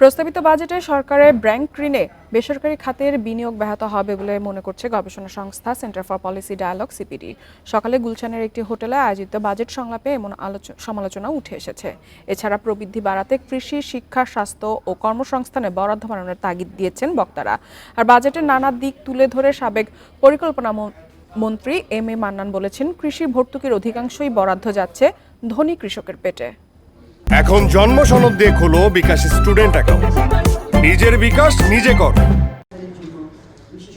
প্রস্তাবিত বাজেটে সরকারের ব্যাংক ঋণে বেসরকারি খাতের বিনিয়োগ ব্যাহত হবে বলে মনে করছে গবেষণা সংস্থা centre for policy dialogue CPD. সকালে গুলশানের একটি হোটেলে আয়োজিত বাজেট সংলাপে এমন সমালোচনা উঠে এসেছে। এছাড়া প্রবৃদ্ধি বাড়াতে কৃষি, শিক্ষা, স্বাস্থ্য ও কর্মসংস্থানে বরাদ্দ বাড়ানোর তাগিদ দিয়েছেন বক্তারা। আর বাজেটের নানা দিক তুলে ধরে সাবেক পরিকল্পনা মন্ত্রী এম এ মান্নান বলেছেন, কৃষি ভর্তুকির অধিকাংশই বরাদ্দ যাচ্ছে ধনী কৃষকের পেটে। এখন জন্ম সনদ দিয়ে খোলো বিকাশ স্টুডেন্ট অ্যাকাউন্ট। নিজের বিকাশ নিজে কর।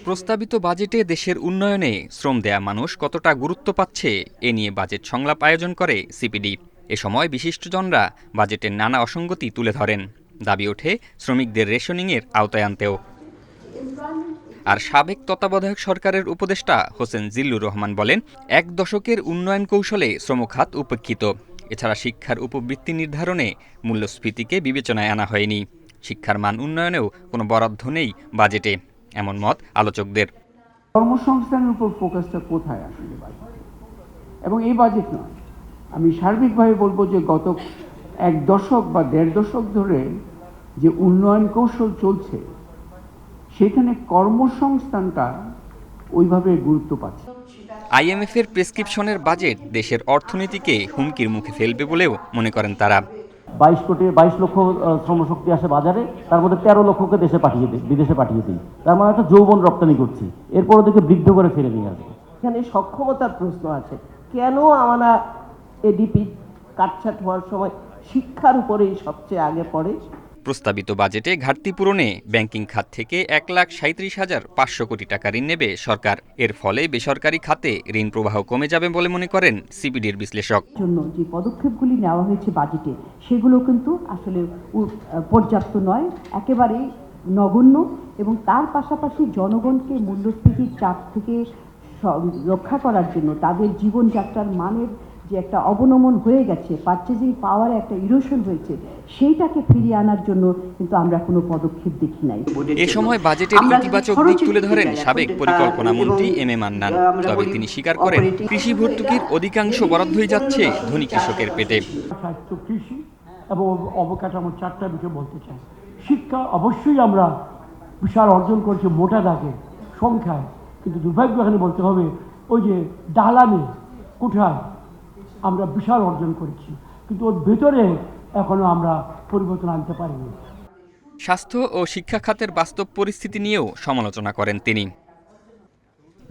প্রস্তাবিত বাজেটে দেশের উন্নয়নে শ্রম দেয়া মানুষ কতটা গুরুত্ব পাচ্ছে এ নিয়ে বাজেট সংলাপ আয়োজন করে সিপিডি। এ সময় বিশিষ্টজনরা বাজেটের নানা অসঙ্গতি তুলে ধরেন। দাবি ওঠে শ্রমিকদের রেশনিংয়ের আওতায় আনতেও। আর সাবেক তত্ত্বাবধায়ক সরকারের উপদেষ্টা হোসেন জিল্লুর রহমান বলেন, এক দশকের উন্নয়ন কৌশলে শ্রমখাত উপেক্ষিত। এছাড়া শিক্ষার উপবৃত্তি নির্ধারণে মূল্যস্ফীতিকে বিবেচনায় আনা হয়নি। শিক্ষার মান উন্নয়নেও কোনো বরাদ্দ নেই বাজেটে, এমন মত আলোচকদের। কর্মসংস্থানের উপর ফোকাসটা কোথায় আসলে বাজেট, এবং এই বাজেট নয়, আমি সার্বিকভাবে বলবো যে গত এক দশক বা দেড় দশক ধরে যে উন্নয়ন কৌশল চলছে সেখানে কর্মসংস্থানটা ওইভাবে গুরুত্ব পাচ্ছে। আইএমএফের প্রেসক্রিপশনের বাজেট দেশের অর্থনীতিকে হুমকির মুখে ফেলবে বলেও মনে করেন তারা। 22 লক্ষ শ্রমশক্তি আসে বাজারে, তার মধ্যে 13 লক্ষকে বিদেশে পাঠিয়ে দিই। তার মানে একটা যৌবন রপ্তানি করছি, এরপর ওদেরকে বৃদ্ধ করে ফিরে নিয়ে আসবে। এখানে সক্ষমতার প্রশ্ন আছে। কেন আমরা এডিপি কাটছাট হওয়ার সময় শিক্ষার উপরেই সবচেয়ে আগে পড়ে? প্রস্তাবিত বাজেটে ঘাটতি পূরণে ব্যাংকিং খাত থেকে 1,37,500 কোটি টাকা ঋণ নেবে সরকার। এর ফলে বেসরকারি খাতে ঋণ প্রবাহ কমে যাবে বলে মনে করেন সিপিডির বিশ্লেষক। জন্য যে পদক্ষেপগুলি নেওয়া হয়েছে বাজেটে, সেগুলো কিন্তু আসলে পর্যাপ্ত নয়, একেবারে নগণ্য, এবং তার পাশাপাশি জনগণকে মূল্যস্ফীতির চাপ থেকে রক্ষা করার জন্য তাদের জীবনযাত্রার মানের যে একটা অবনমন হয়ে গেছে, পারচেজিং পাওয়ারে একটা ইরোশন হয়েছে, সেইটাকে ফিরিয়ে আনার জন্য কিন্তু আমরা কোনো পদক্ষেপ দেখি নাই। এ সময় বাজেটের ইতিবাচক দিক তুলে ধরেন সাবেক পরিকল্পনা মন্ত্রী এম এ মান্নান। তবে তিনি স্বীকার করেন, কৃষি ভর্তুকির অধিকাংশ বরাদ্দই যাচ্ছে ধনী কৃষকের পেটে। স্বাস্থ্য, কৃষি এবং অবকাঠামোর চারটা বিষয় বলতে চাই। শিক্ষা অবশ্যই আমরা বিশাল অর্জন করছি মোটা দাগে সংখ্যায়, কিন্তু দুর্ভাগ্য এখানে বলতে হবে ওই যে দালানে কোঠায় আমরা বিশাল অর্জন করেছি, কিন্তু ওর ভেতরে এখনো আমরা পরিবর্তন আনতে পারিনি। স্বাস্থ্য ও শিক্ষা খাতের বাস্তব পরিস্থিতি নিয়েও সমালোচনা করেন তিনি।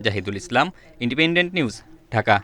জাহিদুল ইসলাম, ইন্ডিপেন্ডেন্ট নিউজ, ঢাকা।